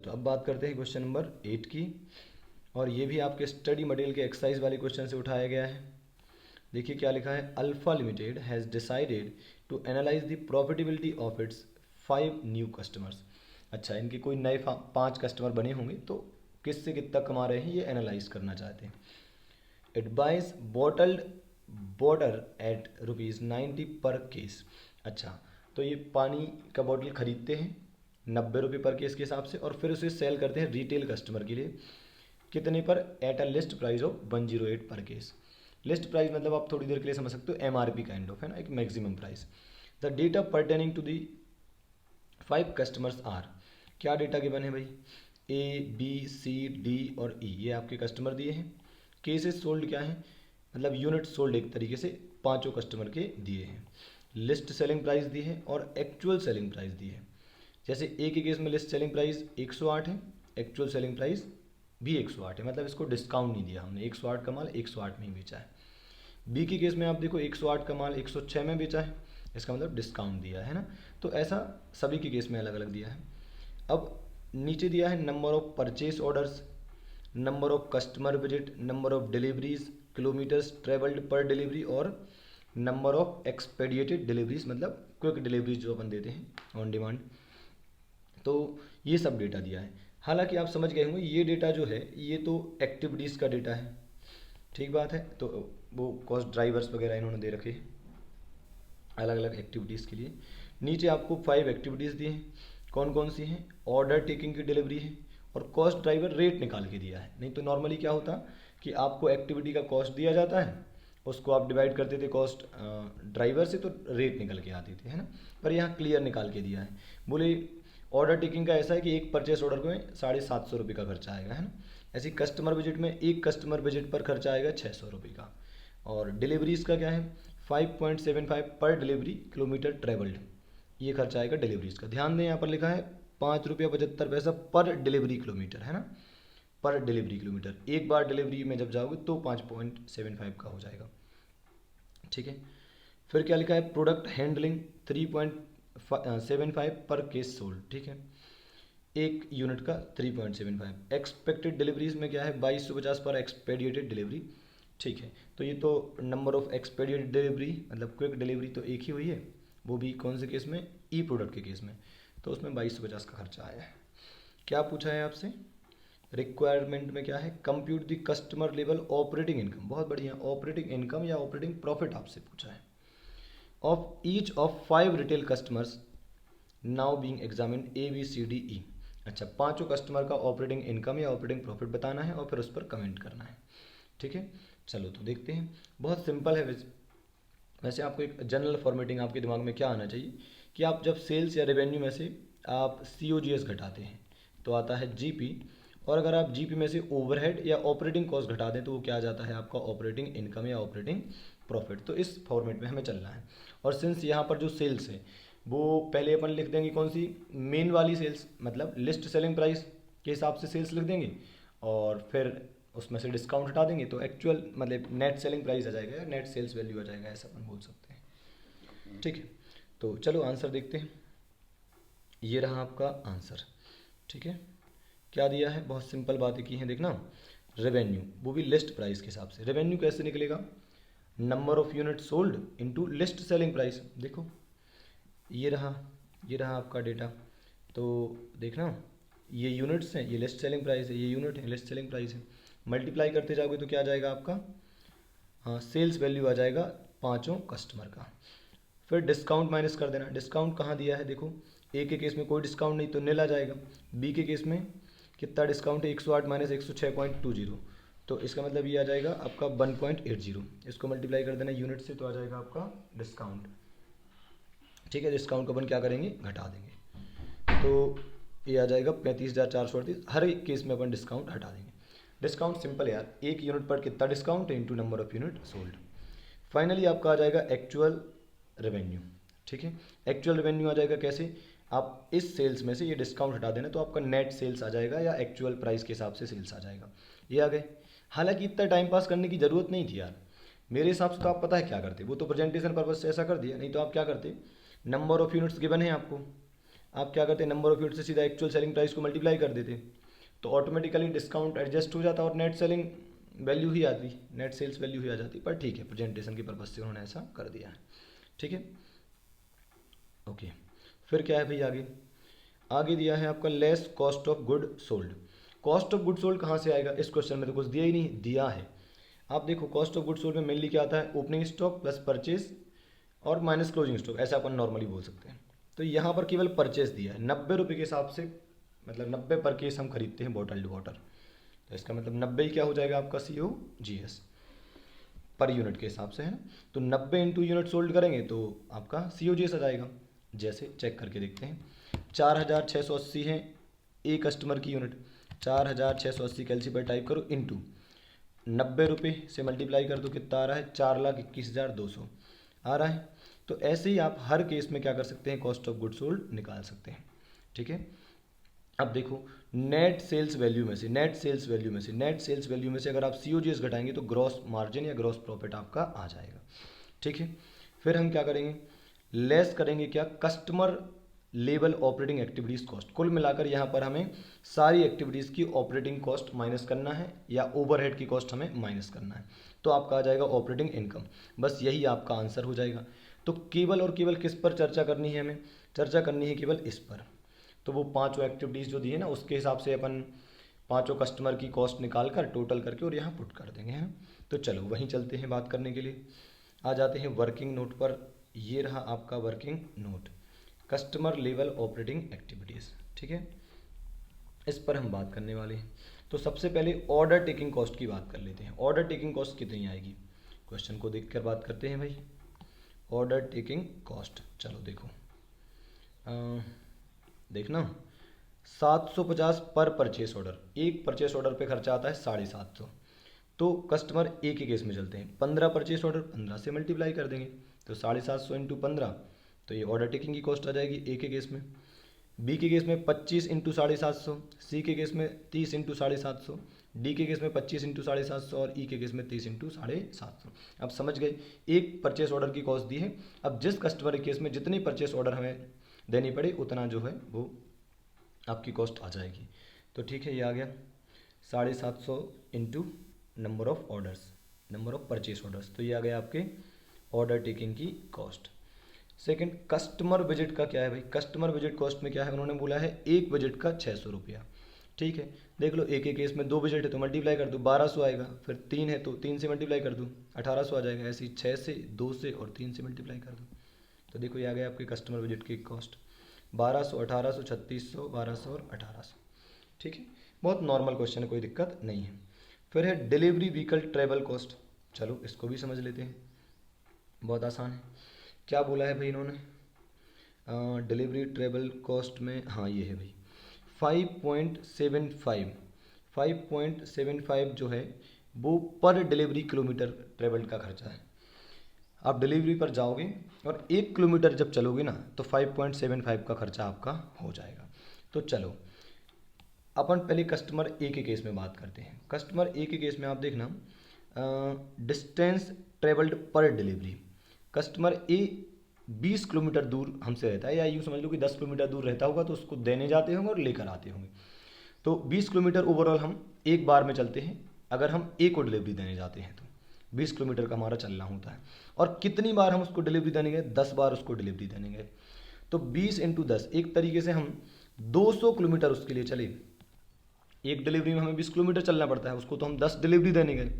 तो अब बात करते हैं क्वेश्चन नंबर 8 की, और ये भी आपके स्टडी मटेरियल के एक्सरसाइज वाले क्वेश्चन से उठाया गया है। देखिए क्या लिखा है, alpha limited has decided to analyse the profitability of its 5 new customers. अच्छा, इनके कोई नए 5 कस्टमर बने होंगे तो किससे कितना कमा रहे हैं ये एनालाइज करना चाहते हैं। It buys bottled water at ₹90 per case. अच्छा, तो ये पानी का बॉटल खरीदते हैं 90 रुपये पर केस के हिसाब से, और फिर उसे सेल करते हैं रिटेल कस्टमर के लिए कितने पर, at a list price of 108 पर केस। लिस्ट प्राइस मतलब आप थोड़ी देर के लिए समझ सकते हो MRP काइंड ऑफ, है ना, एक maximum price. The data pertaining to the 5 customers are, क्या डेटा गिवन है भाई, A B C D और E, ये आपके कस्टमर दिए हैं। केसेस सोल्ड क्या है, मतलब यूनिट सोल्ड एक तरीके से पांचों कस्टमर के दिए हैं। लिस्ट सेलिंग प्राइस दी है और एक्चुअल सेलिंग प्राइस दी है। जैसे ए के केस में लिस्ट सेलिंग प्राइस 108 है, एक्चुअल सेलिंग प्राइस भी 108 है, मतलब इसको डिस्काउंट नहीं दिया हमने, 108 का माल 108 में ही बेचा है। बी के केस में आप देखो 108 का माल 106 में बेचा है, इसका मतलब डिस्काउंट दिया है ना। तो ऐसा सभी के केस में अलग अलग दिया है। अब नीचे दिया है number of purchase orders, number of customer visit, number of deliveries, kilometres travelled पर डिलीवरी, और नंबर ऑफ एक्सपेडिएटेड डिलीवरीज, मतलब क्विक डिलीवरीज जो अपन देते हैं ऑन डिमांड। तो ये सब डेटा दिया है। हालांकि आप समझ गए होंगे ये डेटा जो है ये तो एक्टिविटीज़ का डेटा है, ठीक बात है। तो वो कॉस्ट ड्राइवर्स वगैरह इन्होंने दे रखे हैं अलग अलग एक्टिविटीज़ के लिए। नीचे आपको 5 एक्टिविटीज़ दी हैं, कौन कौन सी हैं, ऑर्डर टेकिंग की डिलीवरी है, और कॉस्ट ड्राइवर रेट निकाल के दिया है। नहीं तो नॉर्मली क्या होता कि आपको एक्टिविटी का कॉस्ट दिया जाता है, उसको आप डिवाइड करते थे कॉस्ट ड्राइवर से, तो रेट निकल के आती थी, है ना। पर यहाँ क्लियर निकाल के दिया है। बोले ऑर्डर टेकिंग का ऐसा है कि एक परचेस ऑर्डर में 750 रुपये का खर्चा आएगा, है ना। ऐसे कस्टमर विजिट में एक कस्टमर विजिट पर खर्चा आएगा 600 रुपये का। और डिलीवरीज का क्या है, 5.75 पर डिलीवरी किलोमीटर ट्रेवल्ड, ये खर्चा आएगा डिलीवरीज का। ध्यान दें यहाँ पर लिखा है 5 रुपया 75 पैसा पर डिलीवरी किलोमीटर, है ना, पर डिलीवरी किलोमीटर। एक बार डिलीवरी में जब जाओगे तो 5.75 का हो जाएगा, ठीक है। फिर क्या लिखा है, प्रोडक्ट हैंडलिंग 3.75 पर केस सोल्ड, ठीक है, एक यूनिट का 3.75। एक्सपेक्टेड डिलीवरीज में क्या है, 2250 पर एक्सपेडिएटेड डिलीवरी, ठीक है। तो ये तो नंबर ऑफ एक्सपेडिएटेड डिलीवरी मतलब क्विक डिलीवरी तो एक ही हुई है, वो भी कौन से केस में, ई प्रोडक्ट के केस में, तो उसमें 2250 का खर्चा आया है। क्या पूछा है आपसे, रिक्वायरमेंट में क्या है, compute the customer level operating income, बहुत बढ़िया, ऑपरेटिंग इनकम या ऑपरेटिंग प्रॉफिट आपसे पूछा है, of each of 5 retail customers now being examine ABCDE। अच्छा, पांचों कस्टमर का ऑपरेटिंग इनकम या ऑपरेटिंग प्रॉफिट बताना है और फिर उस पर कमेंट करना है, ठीक है। चलो तो देखते हैं, बहुत सिंपल है। वैसे आपको एक जनरल फॉर्मेटिंग आपके दिमाग में क्या आना चाहिए कि आप जब सेल्स या रेवेन्यू में से आप COGS घटाते हैं तो आता है GP, और अगर आप GP में से ओवरहेड या ऑपरेटिंग कॉस्ट घटा दें तो वो क्या आ जाता है आपका ऑपरेटिंग इनकम या ऑपरेटिंग प्रॉफिट। तो इस फॉर्मेट में हमें चलना है। और सिंस यहाँ पर जो सेल्स है वो पहले अपन लिख देंगे कौन सी, मेन वाली सेल्स, मतलब लिस्ट सेलिंग प्राइस के हिसाब से सेल्स लिख देंगे, और फिर उसमें से डिस्काउंट हटा देंगे तो एक्चुअल मतलब नेट सेलिंग प्राइस आ जाएगा या नेट सेल्स वैल्यू आ जाएगा, ऐसा अपन बोल सकते हैं, ठीक है। तो चलो आंसर देखते हैं, ये रहा आपका आंसर, ठीक है। क्या दिया है, बहुत सिंपल बातें की हैं, देखना, रेवेन्यू वो भी लिस्ट प्राइस के हिसाब से। रेवेन्यू कैसे निकलेगा, number of unit sold into list selling price. देखो ये रहा आपका डेटा, तो देखना ये यूनिट्स हैं, ये लिस्ट सेलिंग प्राइस है, ये यूनिट है, लिस्ट सेलिंग प्राइस है। मल्टीप्लाई करते जाओगे तो क्या आ जाएगा आपका, हाँ, सेल्स वैल्यू आ जाएगा पांचों कस्टमर का। फिर डिस्काउंट माइनस कर देना, डिस्काउंट कहाँ दिया है, देखो ए के केस में कोई डिस्काउंट नहीं तो नील आ जाएगा। बी के केस में कितना डिस्काउंट है, 108 माइनस 106.20, तो इसका मतलब ये आ जाएगा आपका 1.80। इसको मल्टीप्लाई कर देना यूनिट से तो आ जाएगा आपका डिस्काउंट, ठीक है। डिस्काउंट को अपन क्या करेंगे, घटा देंगे, तो ये आ जाएगा 35,438। हर एक केस में अपन डिस्काउंट हटा देंगे। डिस्काउंट सिंपल है यार, एक यूनिट पर कितना discount into number of unit sold. Finally आपका आ जाएगा एक्चुअल रेवेन्यू, ठीक है। एक्चुअल रेवेन्यू आ जाएगा कैसे, आप इस सेल्स में से ये डिस्काउंट हटा देना तो आपका नेट सेल्स आ जाएगा या एक्चुअल प्राइस के हिसाब से सेल्स आ जाएगा, ये आ गए। हालांकि इतना टाइम पास करने की ज़रूरत नहीं थी यार, मेरे हिसाब से तो आप पता है क्या करते, वो तो प्रेजेंटेशन पर्पज से ऐसा कर दिया, नहीं तो आप क्या करते, नंबर ऑफ यूनिट्स गिवन है आपको, आप क्या करते, नंबर ऑफ यूनिट से सीधा एक्चुअल सेलिंग प्राइस को मल्टीप्लाई कर देते, तो ऑटोमेटिकली डिस्काउंट एडजस्ट हो जाता और नेट सेलिंग वैल्यू ही आती, नेट सेल्स वैल्यू ही आ जाती। पर ठीक है, प्रेजेंटेशन के पर्पज से उन्होंने ऐसा कर दिया है। ठीक है, ओके। फिर क्या है भाई आगे, आगे दिया है आपका less cost of good sold. Cost of good sold कहाँ से आएगा, इस क्वेश्चन में तो कुछ दिया ही नहीं, दिया है आप देखो कॉस्ट ऑफ गुड सोल्ड में मेनली क्या आता है, ओपनिंग स्टॉक प्लस परचेज और माइनस क्लोजिंग स्टॉक, ऐसा अपन नॉर्मली बोल सकते हैं। तो यहाँ पर केवल परचेज दिया है 90 रुपये के हिसाब से, मतलब 90 पर केस हम खरीदते हैं बॉटल टू वाटर, तो इसका मतलब 90 ही क्या हो जाएगा आपका COGS पर यूनिट के हिसाब से है ना। तो 90 इंटू यूनिट सोल्ड करेंगे तो आपका COGS आ जाएगा। जैसे चेक करके देखते हैं, 4680 है एक कस्टमर की यूनिट, 4680 कैलसी पर टाइप करो इंटू 90 रुपये से मल्टीप्लाई कर दो, कितना आ रहा है, 4,21,200 आ रहा है। तो ऐसे ही आप हर केस में क्या कर सकते हैं, कॉस्ट ऑफ गुड सोल्ड निकाल सकते हैं। ठीक है, अब देखो नेट सेल्स वैल्यू में से, नेट सेल्स वैल्यू में से, नेट सेल्स वैल्यू में से अगर आप COGS घटाएंगे तो ग्रॉस मार्जिन या ग्रॉस प्रॉफिट आपका आ जाएगा। ठीक है, फिर हम क्या करेंगे, लेस करेंगे क्या, customer level operating activities cost. कुल मिलाकर यहाँ पर हमें सारी एक्टिविटीज़ की ऑपरेटिंग कॉस्ट माइनस करना है या ओवरहेड की कॉस्ट हमें माइनस करना है, तो आपका आ जाएगा ऑपरेटिंग इनकम। बस यही आपका आंसर हो जाएगा। तो केवल और केवल किस पर चर्चा करनी है, हमें चर्चा करनी है केवल इस पर। तो वो पांचों एक्टिविटीज़ जो दी है ना, उसके हिसाब से अपन पांचों कस्टमर की कॉस्ट निकाल कर टोटल करके और यहाँ पुट कर देंगे, हैं। तो चलो वहीं चलते हैं बात करने के लिए, आ जाते हैं वर्किंग नोट पर। ये रहा आपका working note, customer level operating activities. ठीक है, इस पर हम बात करने वाले हैं। तो सबसे पहले ऑर्डर टेकिंग कॉस्ट की बात कर लेते हैं। ऑर्डर टेकिंग कॉस्ट कितनी आएगी, क्वेश्चन को देखकर बात करते हैं भाई। ऑर्डर टेकिंग कॉस्ट, चलो देखो देखना 750 पर परचेस ऑर्डर, एक परचेस ऑर्डर पे खर्चा आता है 750। तो कस्टमर ए के केस में चलते हैं, 15 परचेस ऑर्डर 15 से मल्टीप्लाई कर देंगे, तो 750 इंटू 15, तो ये ऑर्डर टेकिंग की कॉस्ट आ जाएगी ए के केस में। बी के केस में 25 इंटू 750, सी के केस में 30 इंटू 750, डी के केस में 25 इंटू 750 और ई के केस में 30 इंटू 750। अब समझ गए, एक परचेस ऑर्डर की कॉस्ट दी है। अब जिस कस्टमर के केस में जितनी परचेस ऑर्डर हमें देनी पड़े उतना जो है वो आपकी कॉस्ट आ जाएगी। तो ठीक है, ये आ गया 750 into number of orders, number of purchase orders, तो ये आ गया आपके ऑर्डर टेकिंग की कॉस्ट। सेकंड, कस्टमर विजिट का क्या है भाई, कस्टमर विजिट कॉस्ट में क्या है, उन्होंने बोला है एक विजिट का 600 रुपया। ठीक है, देख लो एक एक केस में 2 विजिट है तो मल्टीप्लाई कर दो 1200 आएगा, फिर 3 है तो 3 से मल्टीप्लाई कर दो 1800 आ जाएगा, ऐसे ही 6 से 2 से और 3 से मल्टीप्लाई कर दो। तो देखो ये आ गया आपके कस्टमर विजिट की कॉस्ट 1200, 1800, 3600, 1200 और 1800। ठीक है, बहुत नॉर्मल क्वेश्चन है, कोई दिक्कत नहीं है। फिर है डिलीवरी व्हीकल ट्रेवल कॉस्ट, चलो इसको भी समझ लेते हैं, बहुत आसान है। क्या बोला है भाई इन्होंने, डिलीवरी ट्रेवल कॉस्ट में, हाँ ये है भाई 5.75 जो है वो पर डिलीवरी किलोमीटर ट्रेवल का खर्चा है। आप डिलीवरी पर जाओगे और 1 किलोमीटर जब चलोगे ना तो 5.75 का खर्चा आपका हो जाएगा। तो चलो अपन पहले कस्टमर ए के केस में बात करते हैं। कस्टमर ए के केस में आप देखना डिस्टेंस ट्रेवल्ड पर डिलीवरी, कस्टमर ए 20 किलोमीटर दूर हमसे रहता है, या यूँ समझ लो कि 10 किलोमीटर दूर रहता होगा, तो उसको देने जाते होंगे और लेकर आते होंगे। तो 20 किलोमीटर ओवरऑल हम एक बार में चलते हैं, अगर हम ए को डिलीवरी देने जाते हैं तो 20 किलोमीटर का हमारा चलना होता है। और कितनी बार हम उसको डिलीवरी देने गए, 10 बार उसको डिलीवरी देने गए। तो 20 इंटू 10, एक तरीके से हम 200 किलोमीटर उसके लिए चले। एक डिलीवरी में हमें 20 किलोमीटर चलना पड़ता है, उसको तो हम 10 डिलीवरी देने गए,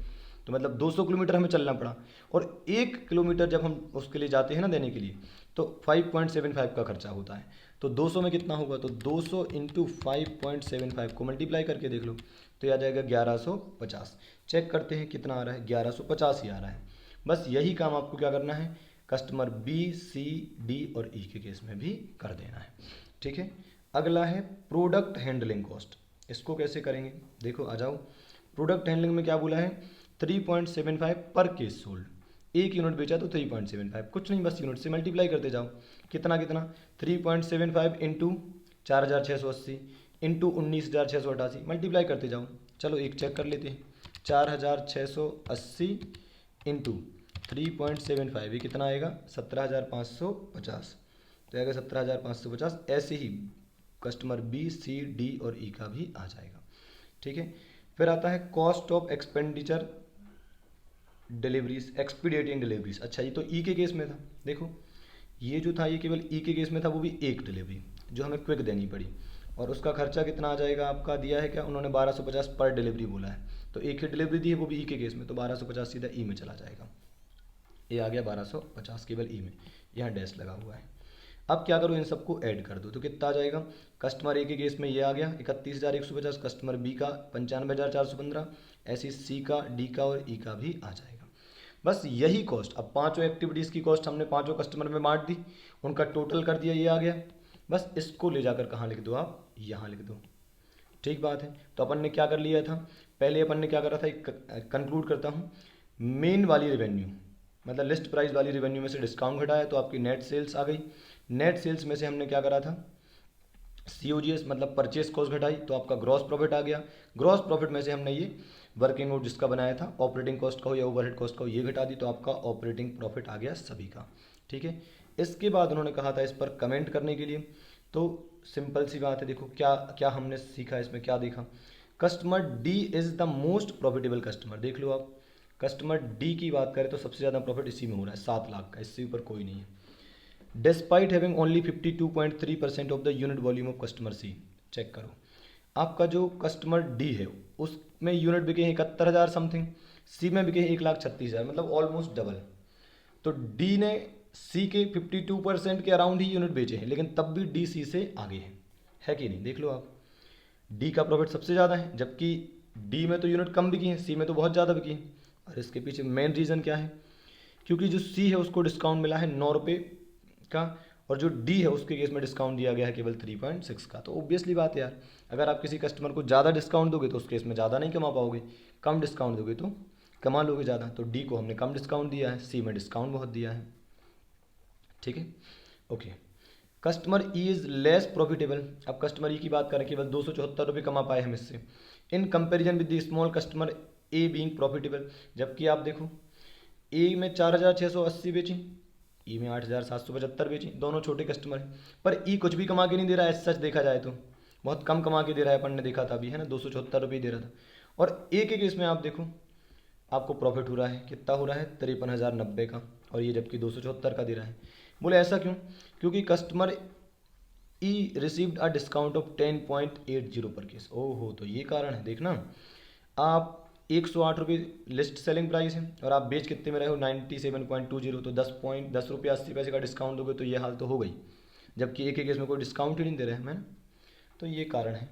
तो मतलब 200 किलोमीटर हमें चलना पड़ा। और 1 किलोमीटर जब हम उसके लिए जाते हैं ना देने के लिए, तो 5.75 का खर्चा होता है। तो 200 में कितना होगा, तो 200 इंटू 5.75 को मल्टीप्लाई करके देख लो, तो ये आ जाएगा 1150। चेक करते हैं कितना आ रहा है, 1150 ही आ रहा है। बस यही काम आपको क्या करना है, कस्टमर बी, सी, डी और ई के केस में भी कर देना है। ठीक है, अगला है प्रोडक्ट हैंडलिंग कॉस्ट। इसको कैसे करेंगे, देखो आ जाओ। प्रोडक्ट हैंडलिंग में क्या बोला है, 3.75 पर केस सोल्ड, एक यूनिट बेचा तो 3.75, कुछ नहीं बस यूनिट से मल्टीप्लाई करते जाओ। कितना कितना, 3.75 इंटू 4680 इंटू 19688 मल्टीप्लाई करते जाओ। चलो एक चेक कर लेते हैं, 4680 इंटू 3.75 ये कितना आएगा, 17550। तो आएगा 17,550। ऐसे ही कस्टमर बी, सी, डी और ई का भी आ जाएगा। ठीक है, फिर आता है cost of expenditure deliveries, expediting deliveries. अच्छा, ये तो ई के केस में था। देखो ये जो था ये केवल ई के केस में था, वो भी एक डिलीवरी जो हमें क्विक देनी पड़ी, और उसका खर्चा कितना आ जाएगा आपका दिया है क्या, उन्होंने 1250 पर डिलीवरी बोला है, तो एक ही डिलीवरी दी है वो भी ई के केस में, तो 1250 सीधा ई में चला जाएगा। ये आ गया 1250 केवल ई में, यहाँ डैश लगा हुआ है। अब क्या करो, इन सबको ऐड कर दो तो कितना आ जाएगा, कस्टमर ए के केस में ये आ गया 31,150, कस्टमर बी का 95,415, ऐसे सी का, डी का और ई का भी आ जाएगा। बस यही कॉस्ट, अब पांचों एक्टिविटीज़ की कॉस्ट हमने पांचों कस्टमर में बांट दी, उनका टोटल कर दिया, ये आ गया। बस इसको ले जाकर कहाँ लिख दो आप, यहाँ लिख दो। ठीक बात है, तो अपन ने क्या कर लिया था, पहले अपन ने क्या करा था, कंक्लूड करता हूँ, मेन वाली रेवेन्यू मतलब लिस्ट प्राइस वाली रेवेन्यू में से डिस्काउंट घटाया तो आपकी नेट सेल्स आ गई। नेट सेल्स में से हमने क्या करा था, COGS मतलब परचेस कॉस्ट घटाई तो आपका ग्रॉस प्रॉफिट आ गया। ग्रॉस प्रॉफिट में से हमने ये वर्किंग नोट जिसका बनाया था, ऑपरेटिंग कॉस्ट का हो या ओवरहेड कॉस्ट का हो, ये घटा दी तो आपका ऑपरेटिंग प्रॉफिट आ गया सभी का। ठीक है, इसके बाद उन्होंने कहा था इस पर कमेंट करने के लिए, तो सिंपल सी बात है, देखो क्या क्या हमने सीखा, इसमें क्या देखा, customer D is the most profitable customer. देख लो आप, कस्टमर डी की बात करें तो सबसे ज़्यादा प्रॉफिट इसी में हो रहा है, 7 लाख का, इससे ऊपर कोई नहीं है। Despite having only 52.3% of the unit volume of customer C. Check करो, आपका जो कस्टमर डी है उसमें यूनिट बिके हैं 71,000 समथिंग, सी में बिके हैं 1,36,000, मतलब ऑलमोस्ट डबल। तो डी ने सी के 52% के अराउंड ही यूनिट बेचे हैं, लेकिन तब भी डी सी से आगे है कि नहीं, देख लो आप, डी का प्रॉफिट सबसे ज़्यादा है, जबकि डी में तो यूनिट कम बिकी हैं, सी में तो बहुत ज़्यादा बिकी हैं। और इसके पीछे मेन रीज़न क्या है, क्योंकि जो सी है उसको डिस्काउंट मिला है 9 रुपये का, और जो डी है उसके केस में डिस्काउंट दिया गया है केवल 3.6 का। तो ऑब्वियसली बात है यार, अगर आप किसी कस्टमर को ज़्यादा डिस्काउंट दोगे तो उस केस में ज़्यादा नहीं कमा पाओगे, कम डिस्काउंट दोगे तो कमा लोगे ज़्यादा। तो डी को हमने कम डिस्काउंट दिया है, सी में डिस्काउंट बहुत दिया है। ठीक है, okay. Customer E is less profitable, अब कस्टमर ई की बात करें, केवल 274 रुपये कमा पाए हम इससे, in comparison with the small customer a being profitable. जबकि आप देखो ए में 4,680 बेची, ई में 8,775 बेची, दोनों छोटे कस्टमर हैं, पर ई कुछ भी कमा के नहीं दे रहा है, सच देखा जाए तो बहुत कम कमा के दे रहा है, अपन ने देखा था अभी, है ना, 274 रुपये दे रहा था। और ए के केस में आप देखो आपको प्रॉफिट हो रहा है, कितना हो रहा है, 53,090 का, और ये जबकि 274 का दे रहा है। बोले ऐसा क्यों, क्योंकि customer E received a discount of 10.80 पर केस। ओहो, तो ये कारण है, देखना आप 108 रुपये लिस्ट सेलिंग प्राइस है और आप बेच कितने में रहे हो 97.20, तो 10 रुपये 80 पैसे का डिस्काउंट दोगे तो ये हाल तो हो गई, जबकि एक केस में कोई डिस्काउंट ही नहीं दे रहे हैं, मैंने, तो ये कारण है।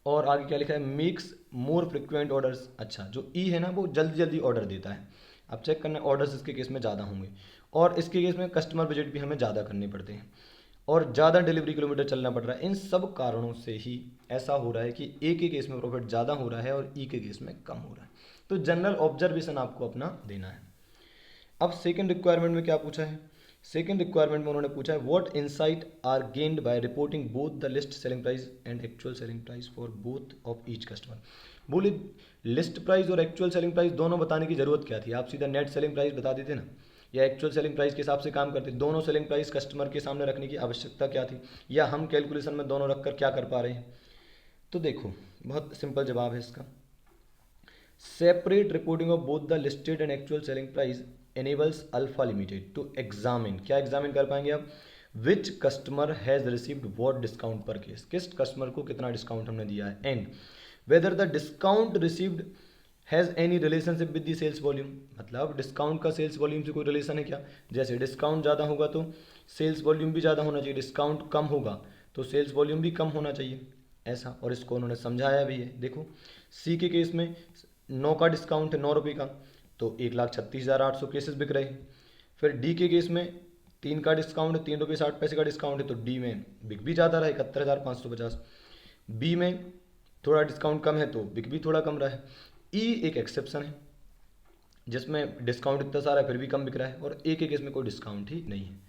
और आगे क्या लिखा है, मेक्स मोर फ्रिक्वेंट ऑर्डर्स। अच्छा, जो ई है ना वो जल्दी जल्दी ऑर्डर देता है, अब चेक करना ऑर्डर्स इसके केस में ज़्यादा होंगे, और इसके केस में कस्टमर विजिट भी हमें ज़्यादा करने पड़ते हैं और ज़्यादा डिलीवरी किलोमीटर चलना पड़ रहा है। इन सब कारणों से ही ऐसा हो रहा है कि ए के केस में प्रॉफिट ज़्यादा हो रहा है और ई के केस में कम हो रहा है। तो जनरल ऑब्जर्वेशन आपको अपना देना है। अब सेकंड रिक्वायरमेंट में क्या पूछा है, सेकंड रिक्वायरमेंट में उन्होंने पूछा है what insight are gained by reporting both the list selling price and actual selling price for both of each customer. बोले लिस्ट प्राइस और एक्चुअल सेलिंग प्राइस दोनों बताने की जरूरत क्या थी, आप सीधा नेट सेलिंग प्राइस बता देते ना, या एक्चुअल सेलिंग प्राइस के हिसाब से काम करते, दोनों सेलिंग प्राइस कस्टमर के सामने रखने की आवश्यकता क्या थी, या हम कैलकुलेशन में दोनों रखकर क्या कर पा रहे हैं। तो देखो बहुत सिंपल जवाब है इसका, separate reporting of both the listed and actual selling price enables Alpha Limited to examine, क्या एग्जामिन कर पाएंगे आप, which customer has received what discount per case, किस कस्टमर को कितना डिस्काउंट हमने दिया है, and whether the discount received has any relationship with the sales volume, मतलब डिस्काउंट का सेल्स वॉल्यूम से कोई रिलेशन है क्या, जैसे डिस्काउंट ज़्यादा होगा तो सेल्स वॉल्यूम भी ज़्यादा होना चाहिए, डिस्काउंट कम होगा तो सेल्स वॉल्यूम भी कम होना चाहिए, ऐसा। और इसको उन्होंने समझाया भी है, देखो सी के केस में 9 का डिस्काउंट है, 9 रुपये का, तो 1,36,800 केसेस बिक रहे हैं। फिर डी के केस में 3 का डिस्काउंट है, 3 रुपये 60 पैसे का डिस्काउंट है, तो डी में बिक भी ज़्यादा रहा है 71,550। बी में थोड़ा डिस्काउंट कम है तो बिक भी थोड़ा कम रहा है। ई एक एक्सेप्शन है जिसमें डिस्काउंट इतना सारा है फिर भी कम बिक रहा है, और ए के केस में कोई डिस्काउंट ही नहीं है,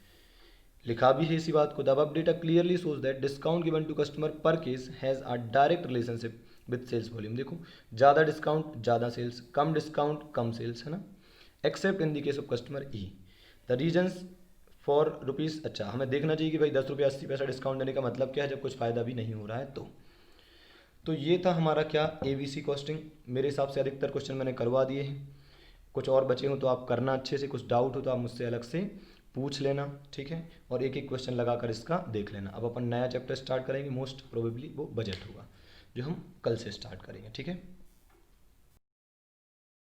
लिखा भी है इसी बात को, the above data clearly shows that discount given to customer per case has a direct relationship with sales volume. देखो ज़्यादा डिस्काउंट ज़्यादा सेल्स, कम डिस्काउंट कम सेल्स, है ना, except in the case of customer E. The reasons for rupees, अच्छा हमें देखना चाहिए कि भाई 10 रुपये 80 पैसा डिस्काउंट देने का मतलब क्या है जब कुछ फ़ायदा भी नहीं हो रहा है तो ये था हमारा क्या, ABC कॉस्टिंग। मेरे हिसाब से अधिकतर क्वेश्चन मैंने करवा दिए हैं। कुछ और बचे हों तो आप करना अच्छे से, कुछ डाउट हो तो आप मुझसे अलग से पूछ लेना, ठीक है। और एक एक क्वेश्चन लगाकर इसका देख लेना। अब अपन नया चैप्टर स्टार्ट करेंगे, मोस्ट प्रोबेबली वो बजट होगा जो हम कल से स्टार्ट करेंगे, ठीक है।